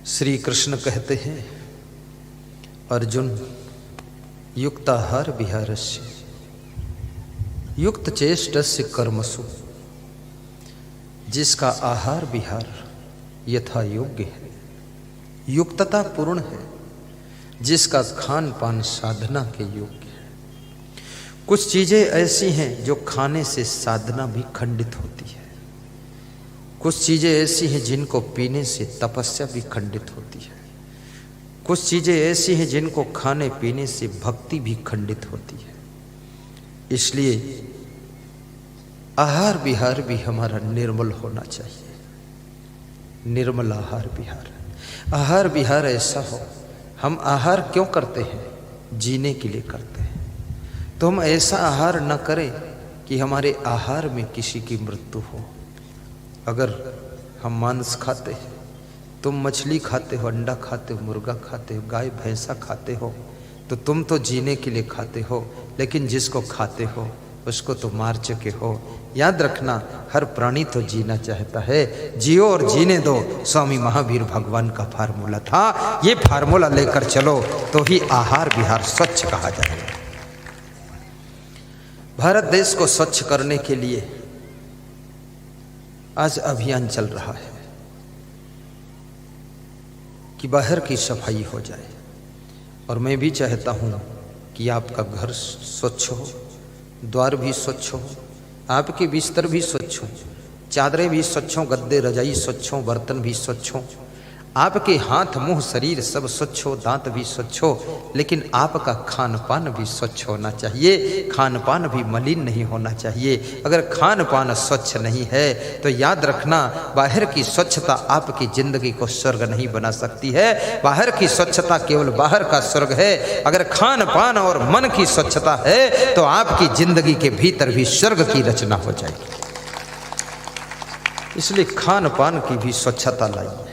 श्री कृष्ण कहते हैं, अर्जुन युक्ताहार विहारस्य युक्त चेष्टस्य कर्मसु। जिसका आहार विहार यथा योग्य है, युक्तता पूर्ण है, जिसका खान पान साधना के योग्य है। कुछ चीजें ऐसी हैं जो खाने से साधना भी खंडित होती है। कुछ चीजें ऐसी हैं जिनको पीने से तपस्या भी खंडित होती है। कुछ चीजें ऐसी हैं जिनको खाने पीने से भक्ति भी खंडित होती है। इसलिए आहार विहार भी हमारा निर्मल होना चाहिए। निर्मल आहार विहार, आहार विहार ऐसा हो। हम आहार क्यों करते हैं? जीने के लिए करते हैं। तो हम ऐसा आहार न करें कि हमारे आहार में किसी की मृत्यु हो। अगर हम मांस खाते हैं, तुम मछली खाते हो, अंडा खाते हो, मुर्गा खाते हो, गाय भैंसा खाते हो, तो तुम तो जीने के लिए खाते हो, लेकिन जिसको खाते हो उसको तो मार चुके हो। याद रखना, हर प्राणी तो जीना चाहता है। जियो और जीने दो, स्वामी महावीर भगवान का फार्मूला था। ये फार्मूला लेकर चलो तो ही आहार विहार स्वच्छ कहा जाएगा। भारत देश को स्वच्छ करने के लिए आज अभियान चल रहा है कि बाहर की सफाई हो जाए। और मैं भी चाहता हूं कि आपका घर स्वच्छ हो, द्वार भी स्वच्छ हो, आपके बिस्तर भी स्वच्छ हो, चादरें भी स्वच्छ हो, गद्दे रजाई स्वच्छ हो, बर्तन भी स्वच्छ हो, आपके हाथ मुंह शरीर सब स्वच्छ हो, दांत भी स्वच्छ हो, लेकिन आपका खान पान भी स्वच्छ होना चाहिए। खान पान भी मलिन नहीं होना चाहिए। अगर खान पान स्वच्छ नहीं है तो याद रखना, बाहर की स्वच्छता आपकी जिंदगी को स्वर्ग नहीं बना सकती है। बाहर की स्वच्छता केवल बाहर का स्वर्ग है। अगर खान पान और मन की स्वच्छता है तो आपकी जिंदगी के भीतर भी स्वर्ग की रचना हो जाएगी। इसलिए खान पान की भी स्वच्छता लाइए।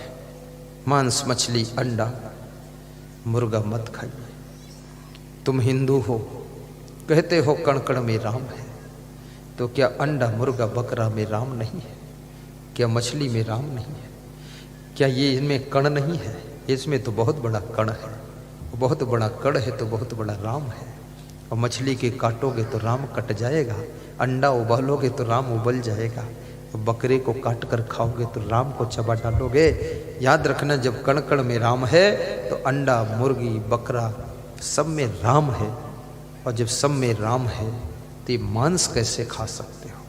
मांस मछली अंडा मुर्गा मत खाइए। तुम हिंदू हो, कहते हो कण कण में राम है, तो क्या अंडा मुर्गा बकरा में राम नहीं है? क्या मछली में राम नहीं है? क्या ये इनमें कण नहीं है? इसमें तो बहुत बड़ा कण है। बहुत बड़ा कण है तो बहुत बड़ा राम है। और मछली के काटोगे तो राम कट जाएगा, अंडा उबालोगे तो राम उबल जाएगा, बकरे को काट कर खाओगे तो राम को चबा डालोगे। याद रखना, जब कण कण में राम है तो अंडा मुर्गी बकरा सब में राम है। और जब सब में राम है तो ये मांस कैसे खा सकते हो?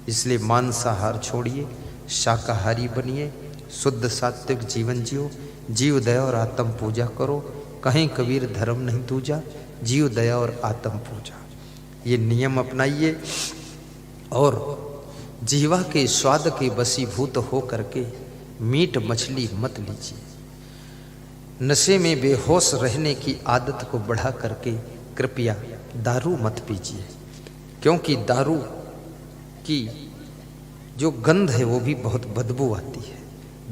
इसलिए मांसाहार छोड़िए, शाकाहारी बनिए, शुद्ध सात्विक जीवन जियो। जीव दया और आत्म पूजा करो। कहीं कबीर धर्म नहीं दूजा, जीव दया और आत्म पूजा, ये नियम अपनाइए। और जीवा के स्वाद के वशीभूत हो करके मीट मछली मत लीजिए। नशे में बेहोश रहने की आदत को बढ़ा करके कृपया दारू मत पीजिए, क्योंकि दारू की जो गंध है वो भी बहुत बदबू आती है।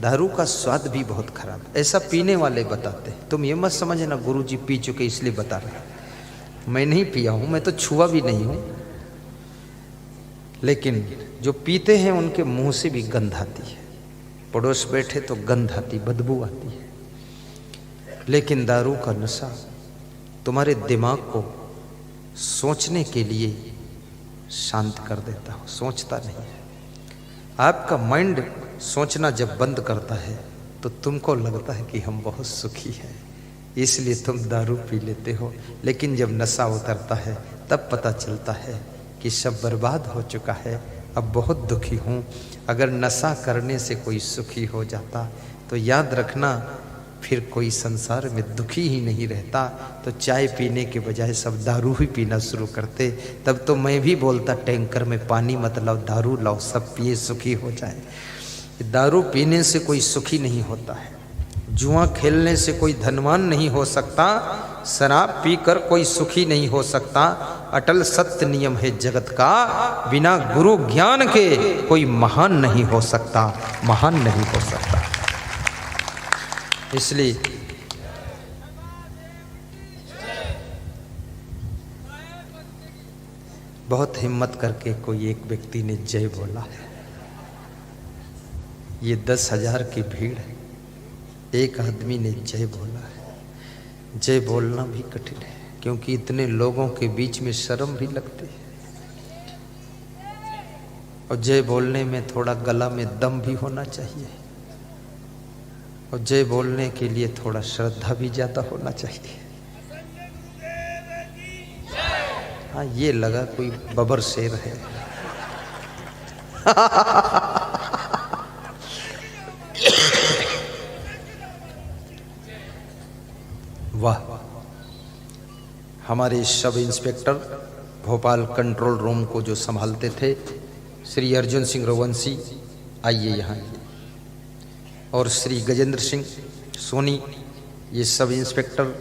दारू का स्वाद भी बहुत खराब है। ऐसा पीने वाले बताते हैं। तुम ये मत समझना गुरुजी पी चुके इसलिए बता रहे। मैं नहीं पिया हूं, मैं तो छुआ भी नहीं हूं, लेकिन जो पीते हैं उनके मुंह से भी गंध आती है। पड़ोस बैठे तो गंध आती, बदबू आती है। लेकिन दारू का नशा तुम्हारे दिमाग को सोचने के लिए शांत कर देता हो, सोचता नहीं है। आपका माइंड सोचना जब बंद करता है तो तुमको लगता है कि हम बहुत सुखी हैं, इसलिए तुम दारू पी लेते हो। लेकिन जब नशा उतरता है तब पता चलता है कि सब बर्बाद हो चुका है, अब बहुत दुखी हूँ। अगर नशा करने से कोई सुखी हो जाता तो याद रखना, फिर कोई संसार में दुखी ही नहीं रहता। तो चाय पीने के बजाय सब दारू ही पीना शुरू करते। तब तो मैं भी बोलता टैंकर में पानी मत लाओ, दारू लाओ, सब पिए सुखी हो जाए। दारू पीने से कोई सुखी नहीं होता है। जुआ खेलने से कोई धनवान नहीं हो सकता। शराब पीकर कोई सुखी नहीं हो सकता। अटल सत्य नियम है जगत का, बिना गुरु ज्ञान के कोई महान नहीं हो सकता, महान नहीं हो सकता। इसलिए बहुत हिम्मत करके कोई एक व्यक्ति ने जय बोला है। ये 10,000 की भीड़ है। एक आदमी ने जय बोला है। जय बोलना भी कठिन है, क्योंकि इतने लोगों के बीच में शर्म भी लगती है, और जय बोलने में थोड़ा गला में दम भी होना चाहिए, और जय बोलने के लिए थोड़ा श्रद्धा भी ज्यादा होना चाहिए। हाँ, ये लगा कोई बबर शेर है। वाह। हमारे sub inspector Bhopal control room को जो संभालते थे श्री अर्जुन सिंह रघुवंशी, आइए यहाँ। और श्री गजेंद्र सिंह सोनी, ये सब इंस्पेक्टर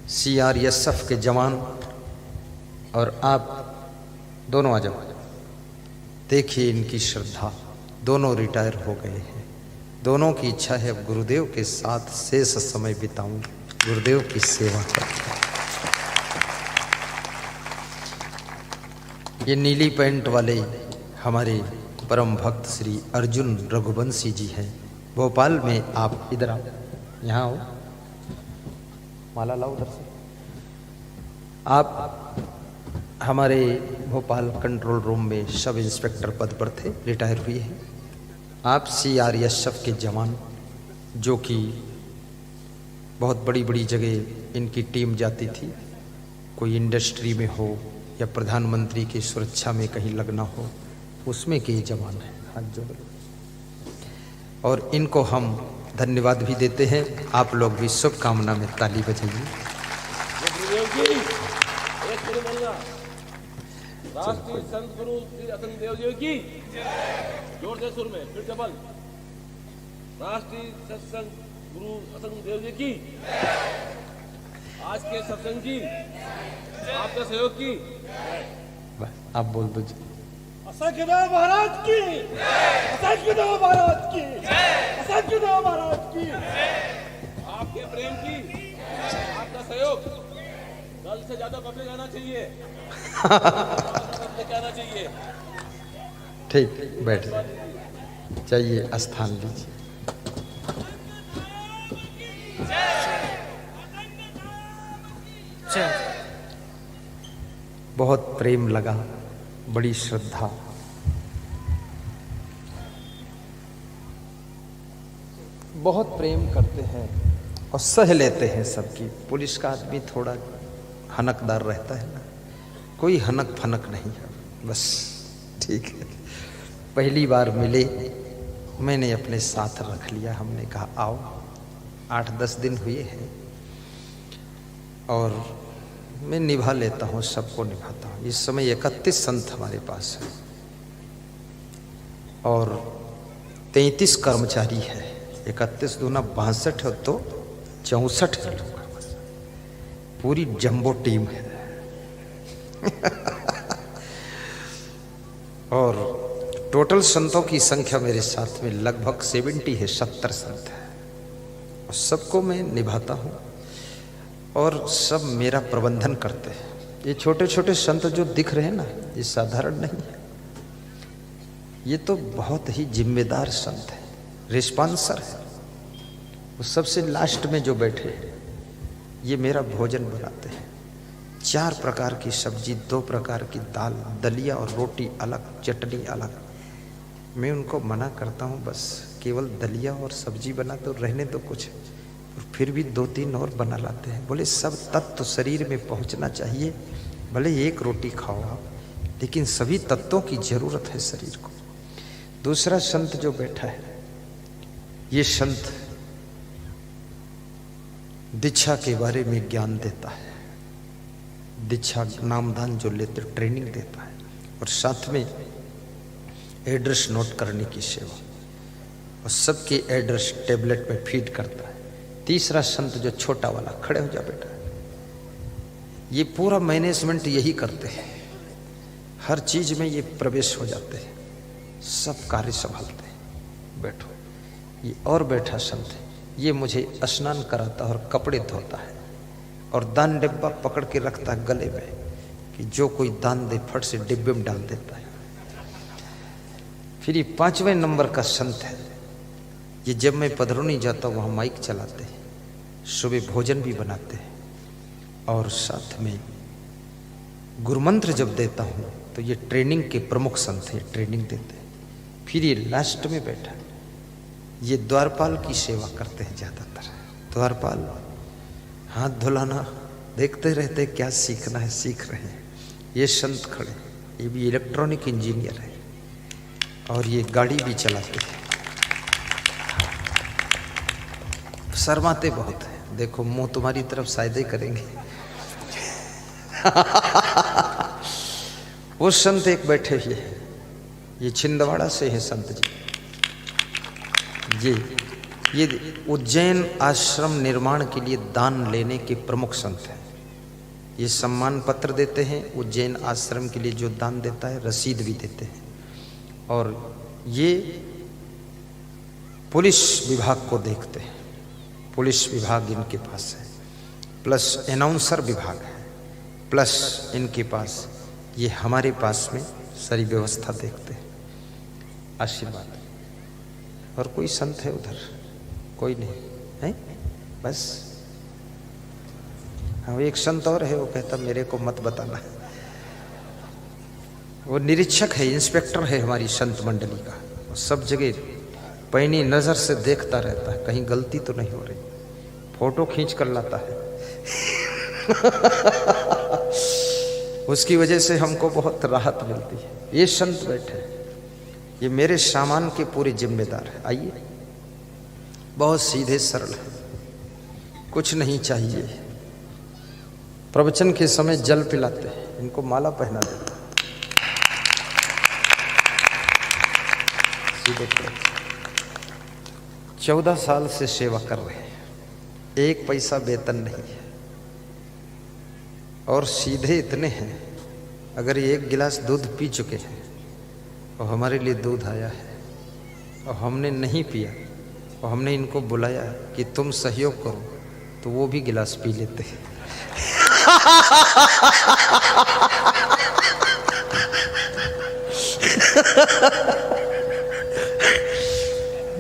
CRSF के जवान, और आप दोनों आ जाओ। देखिए इनकी श्रद्धा, दोनों रिटायर हो गए हैं। दोनों की इच्छा है अब गुरुदेव के साथ शेष समय बिताऊं, गुरुदेव की सेवा करूं। ये नीली पैंट वाले हमारे परम भक्त श्री अर्जुन रघुवंशी जी हैं, भोपाल में। आप इधर आओ, यहाँ आओ, माला लाओ उधर से। आप हमारे भोपाल कंट्रोल रूम में सब इंस्पेक्टर पद पर थे, रिटायर हुए हैं। आप CRSF के जवान, जो कि बहुत बड़ी बड़ी जगह इनकी टीम जाती थी, कोई इंडस्ट्री में हो या प्रधानमंत्री की सुरक्षा में कहीं लगना हो, उसमें के जवान हैं। हाथ जोड़ लो। और इनको हम धन्यवाद भी देते हैं। आप लोग भी शुभकामना में ताली बजाइए। राष्ट्रीय संत गुरु श्री अतन देव जी की जोर से सुर में, फिर डबल। राष्ट्रीय सत्संग गुरु अतन देव जी की, आज के सत्संग की, आपके सहयोग की। आप बोल दो जी। असंख्यदेव महाराज की, असंख्यदेव महाराज की, असंख्यदेव महाराज की। आपके प्रेम की, आपका सहयोग, कल से ज्यादा पब्लिक आना चाहिए। पब्लिक आना चाहिए। ठीक, बैठ जाइए, स्थान लीजिए। बहुत प्रेम लगा, बड़ी श्रद्धा। बहुत प्रेम करते हैं और सह लेते हैं सबकी। पुलिस का आदमी थोड़ा हनकदार रहता है ना, कोई हनक फनक नहीं है, बस ठीक है। पहली बार मिले, मैंने अपने साथ रख लिया। हमने कहा आओ, 8-10 दिन हुए हैं और मैं निभा लेता हूँ, सबको निभाता हूँ। इस समय 31 संत हमारे पास है और 33 कर्मचारी है। 31 दूना 62 है, तो 64 है लोग। पूरी जंबो टीम है। और टोटल संतों की संख्या मेरे साथ में लगभग 70 है, 70 संत है। और सबको मैं निभाता हूँ और सब मेरा प्रबंधन करते हैं। ये छोटे छोटे संत जो दिख रहे हैं ना, ये साधारण नहीं है, ये तो बहुत ही जिम्मेदार संत है, रिस्पॉन्सर है। वो सबसे लास्ट में जो बैठे हैं, ये मेरा भोजन बनाते हैं। 4 प्रकार की सब्जी, 2 प्रकार की दाल, दलिया और रोटी अलग, चटनी अलग। मैं उनको मना करता हूँ, बस केवल दलिया और सब्जी बना तो रहने दो कुछ, और फिर भी 2-3 और बना लाते हैं। बोले सब तत्व शरीर में पहुँचना चाहिए, भले एक रोटी खाओ आप, लेकिन सभी तत्वों की जरूरत है शरीर को। दूसरा संत जो बैठा है, ये संत दीक्षा के बारे में ज्ञान देता है। दीक्षा नामदान जो लेते ट्रेनिंग देता है, और साथ में एड्रेस नोट करने की सेवा, और सबके एड्रेस टेबलेट में फीड करता है। तीसरा संत जो छोटा वाला, खड़े हो जा बेटा, ये पूरा मैनेजमेंट यही करते हैं, हर चीज में ये प्रवेश हो जाते हैं, सब कार्य संभालते हैं। बैठो। ये और बैठा संत है, ये मुझे स्नान कराता है और कपड़े धोता है, और दान डिब्बा पकड़ के रखता है गले में, कि जो कोई दान दे फट से डिब्बे में डाल देता है। फिर ये 5वें नंबर का संत है, ये जब मैं पधरौनी जाता हूँ वहाँ माइक चलाते हैं, सुबह भोजन भी बनाते हैं और साथ में गुरुमंत्र जब देता हूँ तो ये ट्रेनिंग के प्रमुख संत हैं, ट्रेनिंग देते हैं। फिर ये लास्ट में बैठा, ये द्वारपाल की सेवा करते हैं ज़्यादातर। द्वारपाल हाथ धुलाना, देखते रहते क्या सीखना है, सीख रहे हैं। ये संत खड़े, ये भी इलेक्ट्रॉनिक इंजीनियर है और ये गाड़ी भी चलाते हैं। शर्माते बहुत है, देखो मुंह तुम्हारी तरफ शायद ही करेंगे। वो संत एक बैठे हुए हैं, ये छिंदवाड़ा से है संत जी। ये उज्जैन आश्रम निर्माण के लिए दान लेने के प्रमुख संत हैं। ये सम्मान पत्र देते हैं, उज्जैन आश्रम के लिए जो दान देता है रसीद भी देते हैं। और ये पुलिस विभाग को देखते हैं, पुलिस विभाग इनके पास है, प्लस अनाउंसर विभाग है, प्लस इनके पास ये हमारे पास में सारी व्यवस्था देखते हैं। आशीर्वाद। और कोई संत है उधर? कोई नहीं है, बस। हाँ, एक संत और है, वो कहता मेरे को मत बताना। वो निरीक्षक है, इंस्पेक्टर है हमारी संत मंडली का, वो सब जगह पैनी नजर से देखता रहता है कहीं गलती तो नहीं हो रही, फोटो खींच कर लाता है। उसकी वजह से हमको बहुत राहत मिलती है। ये संत बैठे हैं, ये मेरे सामान के पूरे जिम्मेदार है। आइए, बहुत सीधे सरल है, कुछ नहीं चाहिए। प्रवचन के समय जल पिलाते हैं, इनको माला पहना देते हैं। सीधे 14 साल से सेवा कर रहे हैं, एक पैसा वेतन नहीं है और सीधे इतने हैं, अगर ये एक गिलास दूध पी चुके हैं और हमारे लिए दूध आया है और हमने नहीं पिया और हमने इनको बुलाया कि तुम सहयोग करो, तो वो भी गिलास पी लेते हैं।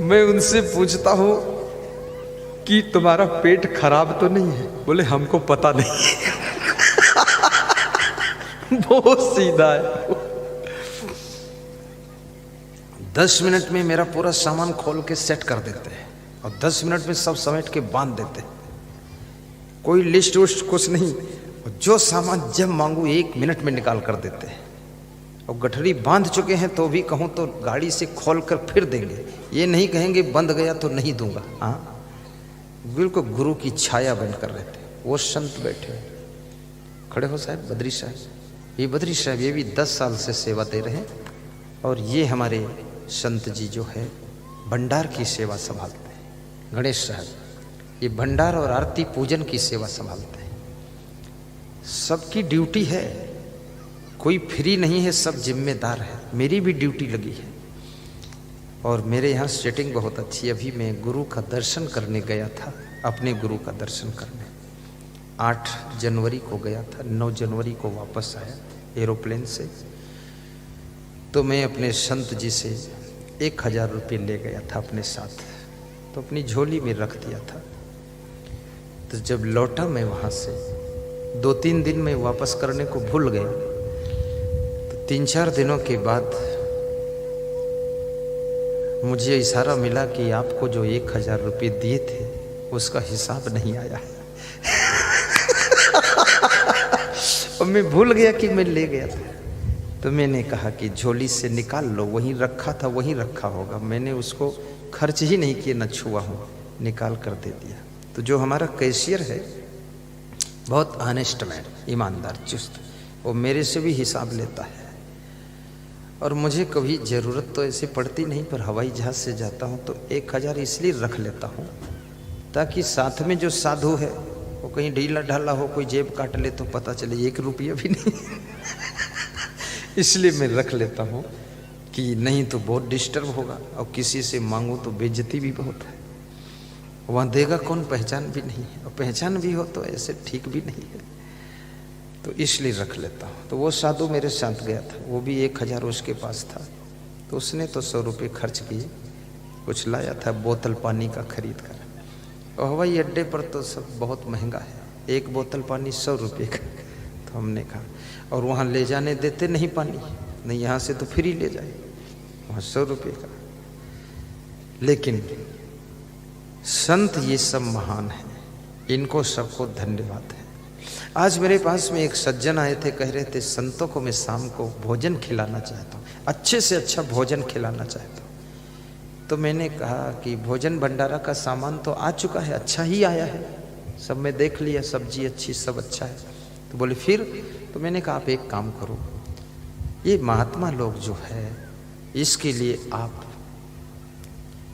मैं उनसे पूछता हूं कि तुम्हारा पेट खराब तो नहीं है? बोले हमको पता नहीं। बहुत सीधा है। 10 मिनट में मेरा पूरा सामान खोल के सेट कर देते हैं और 10 मिनट में सब समेट के बांध देते हैं। कोई लिस्ट विस्ट कुछ नहीं, जो सामान जब मांगू 1 मिनट में निकाल कर देते हैं। और गठरी बांध चुके हैं तो भी कहूँ तो गाड़ी से खोल कर फिर देंगे, ये नहीं कहेंगे बंद गया तो नहीं दूंगा। हाँ, बिल्कुल गुरु की छाया बनकर रहते। वो संत बैठे खड़े हो साहब, बद्री साहब। ये बद्री साहब ये भी 10 साल से सेवा दे रहे हैं और ये हमारे संत जी जो है भंडार की सेवा संभालते हैं। गणेश साहब ये भंडार और आरती पूजन की सेवा संभालते हैं। सबकी ड्यूटी है, कोई फ्री नहीं है, सब जिम्मेदार है। मेरी भी ड्यूटी लगी है और मेरे यहाँ सेटिंग बहुत अच्छी। अभी मैं गुरु का दर्शन करने गया था, अपने गुरु का दर्शन करने 8 जनवरी को गया था, 9 जनवरी को वापस आया एरोप्लेन से। तो मैं अपने संत जी से 1000 रुपये ले गया था अपने साथ, तो अपनी झोली में रख दिया था। तो जब लौटा मैं वहाँ से 2-3 दिन में वापस करने को भूल गया। तो 3-4 दिनों के बाद मुझे इशारा मिला कि आपको जो 1000 रुपये दिए थे उसका हिसाब नहीं आया। और मैं भूल गया कि मैं ले गया था। तो मैंने कहा कि झोली से निकाल लो, वहीं रखा था वहीं रखा होगा, मैंने उसको खर्च ही नहीं किया, न छुआ हूँ, निकाल कर दे दिया। तो जो हमारा कैशियर है बहुत ऑनेस्ट मैन, ईमानदार, चुस्त, वो मेरे से भी हिसाब लेता है। और मुझे कभी ज़रूरत तो ऐसे पड़ती नहीं, पर हवाई जहाज़ से जाता हूँ तो 1000 इसलिए रख लेता हूँ ताकि साथ में जो साधु है वो कहीं ढीला ढाला हो, कोई जेब काट ले तो पता चले 1 रुपया भी नहीं। इसलिए मैं रख लेता हूँ कि नहीं तो बहुत डिस्टर्ब होगा और किसी से मांगूँ तो बेइज्जती भी बहुत है, वहाँ देगा कौन, पहचान भी नहीं है, और पहचान भी हो तो ऐसे ठीक भी नहीं है, तो इसलिए रख लेता हूँ। तो वो साधु मेरे साथ गया था, वो भी 1000 उसके पास था, तो उसने तो 100 रुपये खर्च किए कुछ लाया था बोतल पानी का खरीद कर। और हवाई अड्डे पर तो सब बहुत महंगा है, एक बोतल पानी 100 रुपये का। तो हमने कहा, और वहाँ ले जाने देते नहीं पानी, नहीं यहाँ से तो फ्री ले जाए, वहाँ 100 रुपये का। लेकिन संत ये सब महान हैं, इनको सबको धन्यवाद है। आज मेरे पास में एक सज्जन आए थे, कह रहे थे संतों को मैं शाम को भोजन खिलाना चाहता हूँ, अच्छे से अच्छा भोजन खिलाना चाहता हूँ। तो मैंने कहा कि भोजन भंडारा का सामान तो आ चुका है, अच्छा ही आया है, सब मैं देख लिया, सब्जी अच्छी, सब अच्छा है। तो बोले फिर? तो मैंने कहा आप एक काम करो, ये महात्मा लोग जो है इसके लिए आप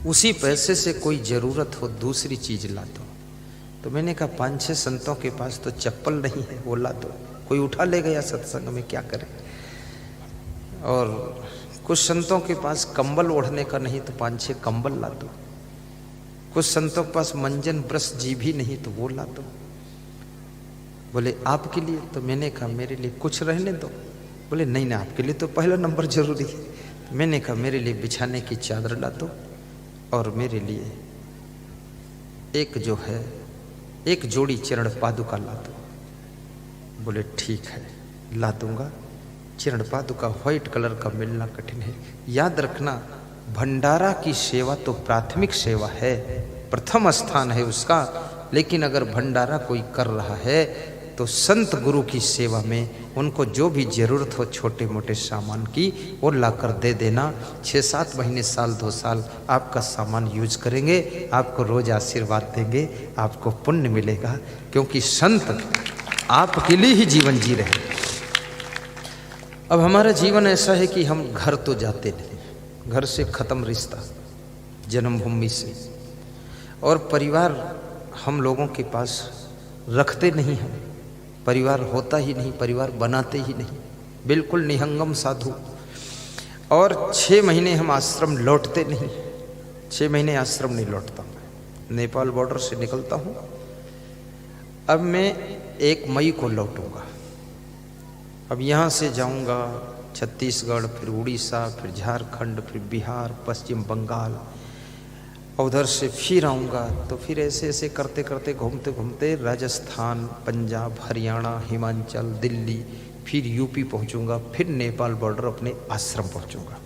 उसी पैसे से कोई ज़रूरत हो दूसरी चीज़ ला दो। तो मैंने कहा 5-6 संतों के पास तो चप्पल नहीं है, वो ला दो, कोई उठा ले गया सत्संग में, क्या करें। और कुछ संतों के पास कंबल ओढ़ने का नहीं तो 5-6 कंबल ला दो। कुछ संतों के पास मंजन ब्रश जी भी नहीं तो वो ला दो। बोले आपके लिए? तो मैंने कहा मेरे लिए कुछ रहने दो। बोले नहीं ना, आपके लिए तो पहला नंबर जरूरी है। तो मैंने कहा मेरे लिए बिछाने की चादर ला दो, और मेरे लिए एक जो है एक जोड़ी चरण पादुका ला दो। बोले ठीक है ला दूंगा। चरण पादुका व्हाइट कलर का मिलना कठिन है। याद रखना, भंडारा की सेवा तो प्राथमिक सेवा है, प्रथम स्थान है उसका। लेकिन अगर भंडारा कोई कर रहा है तो संत गुरु की सेवा में उनको जो भी जरूरत हो छोटे मोटे सामान की, वो लाकर दे देना। 6-7 महीने, साल 2 साल आपका सामान यूज करेंगे, आपको रोज आशीर्वाद देंगे, आपको पुण्य मिलेगा। क्योंकि संत आपके लिए ही जीवन जी रहे। अब हमारा जीवन ऐसा है कि हम घर तो जाते नहीं, घर से खत्म रिश्ता जन्मभूमि से, और परिवार हम लोगों के पास रखते नहीं हैं, परिवार होता ही नहीं, परिवार बनाते ही नहीं, बिल्कुल निहंगम साधु। और 6 महीने हम आश्रम लौटते नहीं, 6 महीने आश्रम नहीं लौटता। नेपाल बॉर्डर से निकलता हूँ, अब मैं 1 मई को लौटूंगा। अब यहाँ से जाऊँगा छत्तीसगढ़, फिर उड़ीसा, फिर झारखंड, फिर बिहार, पश्चिम बंगाल, उधर से फिर आऊँगा। तो फिर ऐसे ऐसे करते करते घूमते घूमते राजस्थान, पंजाब, हरियाणा, हिमाचल, दिल्ली, फिर यूपी पहुँचूँगा, फिर नेपाल बॉर्डर अपने आश्रम पहुँचूँगा।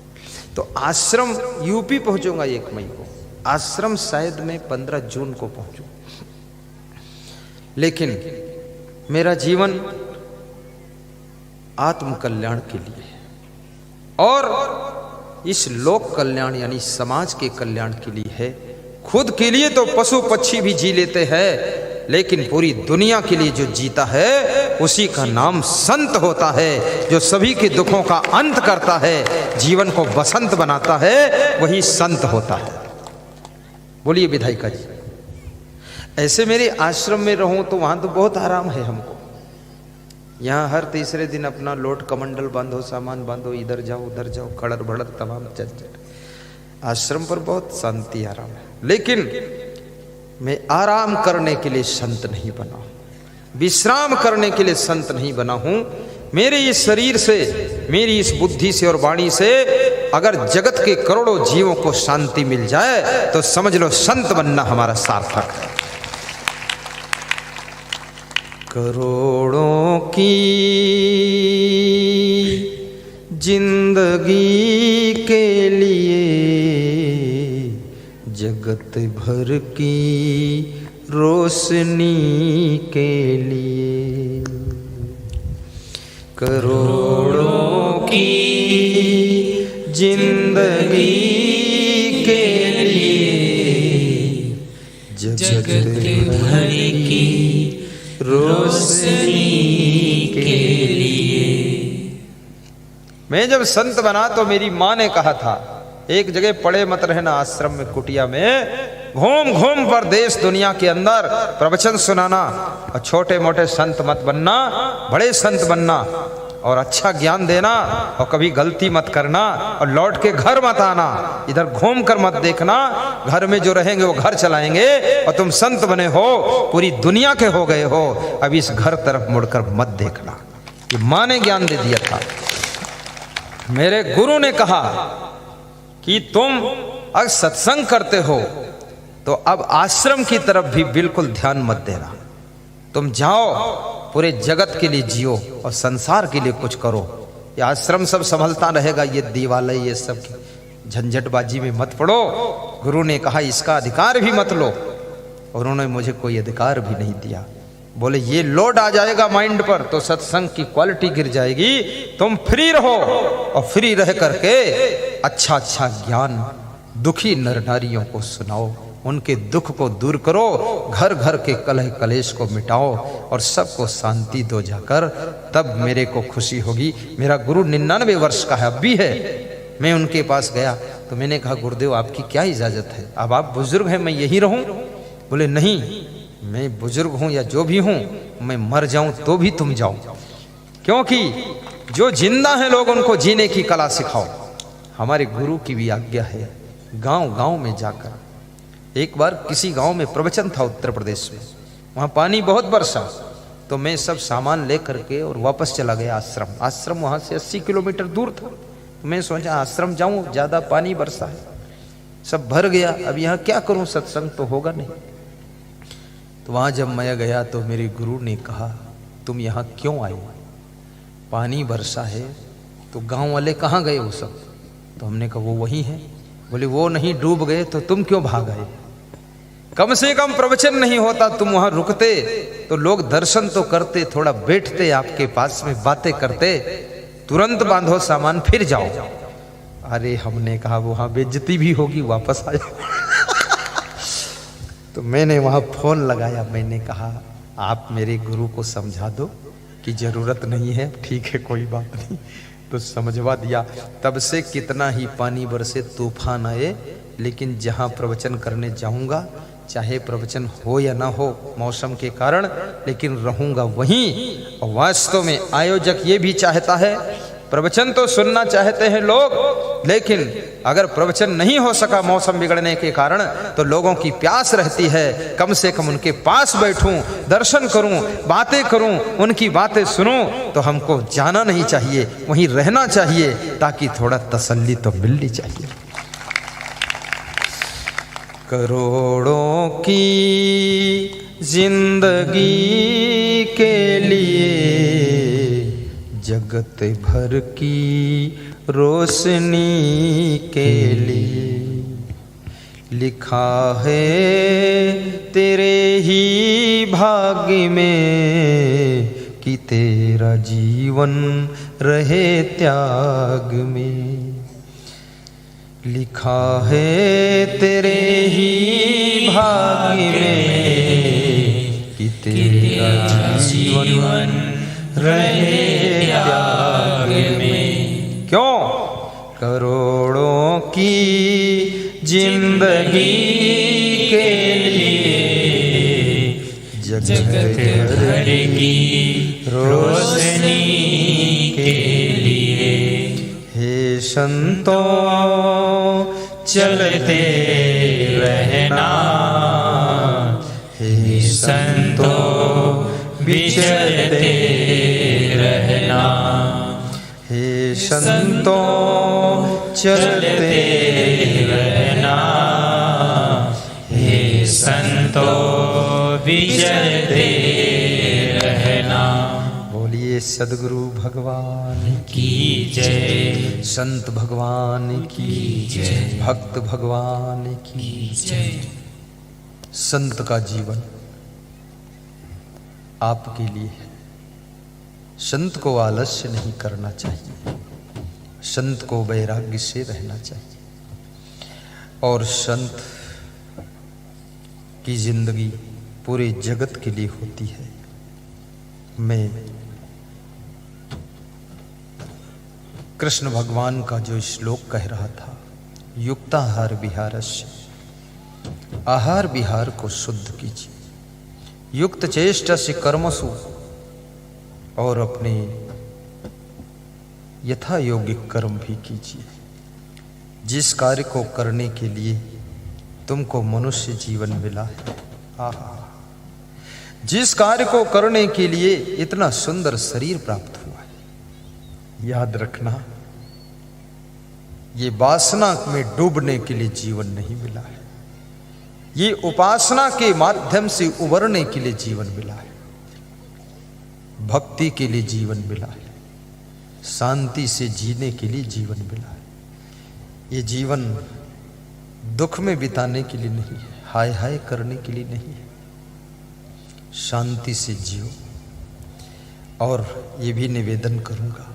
तो आश्रम यूपी पहुँचूँगा 1 मई को, आश्रम शायद मैं 15 जून को पहुँचूँ। लेकिन मेरा जीवन आत्म कल्याण के लिए और इस लोक कल्याण यानी समाज के कल्याण के लिए है। खुद के लिए तो पशु पक्षी भी जी लेते हैं, लेकिन पूरी दुनिया के लिए जो जीता है उसी का नाम संत होता है। जो सभी के दुखों का अंत करता है, जीवन को बसंत बनाता है, वही संत होता है। बोलिए विधायिका जी। ऐसे मेरे आश्रम में रहूं तो वहां तो बहुत आराम है हमको। यहाँ हर तीसरे दिन अपना लोट कमंडल बांधो, सामान बांधो, इधर जाओ उधर जाओ, खड़र भड़र तमाम झंझट। आश्रम पर बहुत शांति आराम है। लेकिन मैं आराम करने के लिए संत नहीं बना हूं, विश्राम करने के लिए संत नहीं बना हूं। मेरे इस शरीर से, मेरी इस बुद्धि से और वाणी से अगर जगत के करोड़ों जीवों को शांति मिल जाए तो समझ लो संत बनना हमारा सार्थक है। करोड़ों की जिंदगी के लिए, जगत भर की रोशनी के लिए, करोड़ों की जिंदगी के लिए, जगत भर की रोशनी के लिए। मैं जब संत बना तो मेरी माँ ने कहा था, एक जगह पड़े मत रहना आश्रम में, कुटिया में घूम घूम पर देश दुनिया के अंदर प्रवचन सुनाना, और छोटे मोटे संत मत बनना, बड़े संत बनना और अच्छा ज्ञान देना, और कभी गलती मत करना, और लौट के घर मत आना, इधर घूम कर मत देखना। घर में जो रहेंगे वो घर चलाएंगे, और तुम संत बने हो, पूरी दुनिया के हो गए हो, अब इस घर तरफ मुड़कर मत देखना। ये माँ ने ज्ञान दे दिया था। मेरे गुरु ने कहा कि तुम अगर सत्संग करते हो तो अब आश्रम की तरफ भी बिल्कुल ध्यान मत देना। तुम जाओ, पूरे जगत के लिए जियो और संसार के लिए कुछ करो। ये आश्रम सब संभलता रहेगा, ये दिवालय ये सब की झंझटबाजी में मत पड़ो। गुरु ने कहा इसका अधिकार भी मत लो, और उन्होंने मुझे कोई अधिकार भी नहीं दिया। बोले ये लोड आ जाएगा माइंड पर तो सत्संग की क्वालिटी गिर जाएगी। तुम फ्री रहो और फ्री रह करके अच्छा अच्छा ज्ञान दुखी नर नारियों को सुनाओ, उनके दुख को दूर करो, घर घर के कलह कलेश को मिटाओ और सबको शांति दो जाकर, तब मेरे को खुशी होगी। मेरा गुरु 99 वर्ष का है, अब भी है। मैं उनके पास गया तो मैंने कहा गुरुदेव आपकी क्या इजाजत है, अब आप बुजुर्ग हैं, मैं यही रहूं? बोले नहीं, मैं बुजुर्ग हूं या जो भी हूं, मैं मर जाऊं तो भी तुम जाओ, क्योंकि जो जिंदा है लोग उनको जीने की कला सिखाओ। हमारे गुरु की भी आज्ञा है गांव गांव में जाकर। एक बार किसी गांव में प्रवचन था उत्तर प्रदेश में, वहां पानी बहुत बरसा, तो मैं सब सामान ले करके और वापस चला गया आश्रम। आश्रम वहां से 80 किलोमीटर दूर था। तो मैं सोचा आश्रम जाऊं, ज्यादा पानी बरसा है, सब भर गया, अब यहाँ क्या करूं, सत्संग तो होगा नहीं। तो वहां जब मैं गया तो मेरे गुरु ने कहा तुम यहाँ क्यों आए, पानी बरसा है, तो गांव वाले कहाँ गए वो सब? तो हमने कहा वो वही है। बोले वो नहीं डूब गए तो तुम क्यों भाग आए? कम से कम प्रवचन नहीं होता, तुम वहां रुकते तो लोग दर्शन तो करते, थोड़ा बैठते, आपके पास में बातें करते, तुरंत बांधो सामान फिर जाओ। अरे हमने कहा वहां बेइज्जती भी होगी, वापस आ जाओ। तो मैंने वहां फोन लगाया, मैंने कहा आप मेरे गुरु को समझा दो कि जरूरत नहीं है, ठीक है कोई बात नहीं। तो समझवा दिया। तब से कितना ही पानी बरसे, तूफान आए, लेकिन जहां प्रवचन करने जाऊंगा, चाहे प्रवचन हो या ना हो मौसम के कारण, लेकिन रहूंगा वहीं। और वास्तव में आयोजक ये भी चाहता है, प्रवचन तो सुनना चाहते हैं लोग, लेकिन अगर प्रवचन नहीं हो सका मौसम बिगड़ने के कारण, तो लोगों की प्यास रहती है कम से कम उनके पास बैठूं, दर्शन करूं, बातें करूं, उनकी बातें सुनूं। तो हमको जाना नहीं चाहिए, वहीं रहना चाहिए, ताकि थोड़ा तसल्ली तो मिलनी चाहिए। करोड़ों की जिंदगी के लिए जगत भर की रोशनी के लिए लिखा है तेरे ही भाग्य में कि तेरा जीवन रहे त्याग में। लिखा है तेरे ही भाग्य में कि तेरा जीवन रहे त्याग में। क्यों? करोड़ों की जिंदगी के लिए जगत भर की रोशनी के लिए। हे संतों चलते रहना, हे संतों विचरते रहना, हे संतों चलते रहना, हे संतों विचरते रहना। बोलिए सद्गुरु भगवान की जय, संत भगवान की जय, भक्त भगवान की जय। संत का जीवन आपके लिए है। संत को आलस्य नहीं करना चाहिए, संत को वैराग्य से रहना चाहिए, और संत की जिंदगी पूरे जगत के लिए होती है। मैं कृष्ण भगवान का जो श्लोक कह रहा था, युक्ताहार विहारस्य, आहार विहार को शुद्ध कीजिए, युक्त चेष्टा से कर्मसु, और अपने यथा योग्य कर्म भी कीजिए। जिस कार्य को करने के लिए तुमको मनुष्य जीवन मिला है, आहा, जिस कार्य को करने के लिए इतना सुंदर शरीर प्राप्त हुआ है, याद रखना ये वासना में डूबने के लिए जीवन नहीं मिला है, ये उपासना के माध्यम से उबरने के लिए जीवन मिला है, भक्ति के लिए जीवन मिला है, शांति से जीने के लिए जीवन मिला है। ये जीवन दुख में बिताने के लिए नहीं है, हाय हाय करने के लिए नहीं है। शांति से जियो। और ये भी निवेदन करूंगा,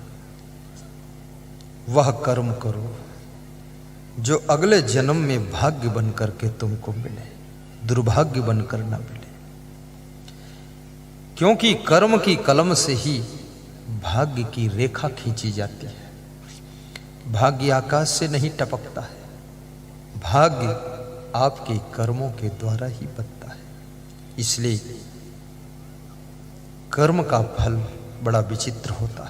वह कर्म करो जो अगले जन्म में भाग्य बन करके तुमको मिले, दुर्भाग्य बनकर ना मिले। क्योंकि कर्म की कलम से ही भाग्य की रेखा खींची जाती है। भाग्य आकाश से नहीं टपकता है, भाग्य आपके कर्मों के द्वारा ही बनता है। इसलिए कर्म का फल बड़ा विचित्र होता है।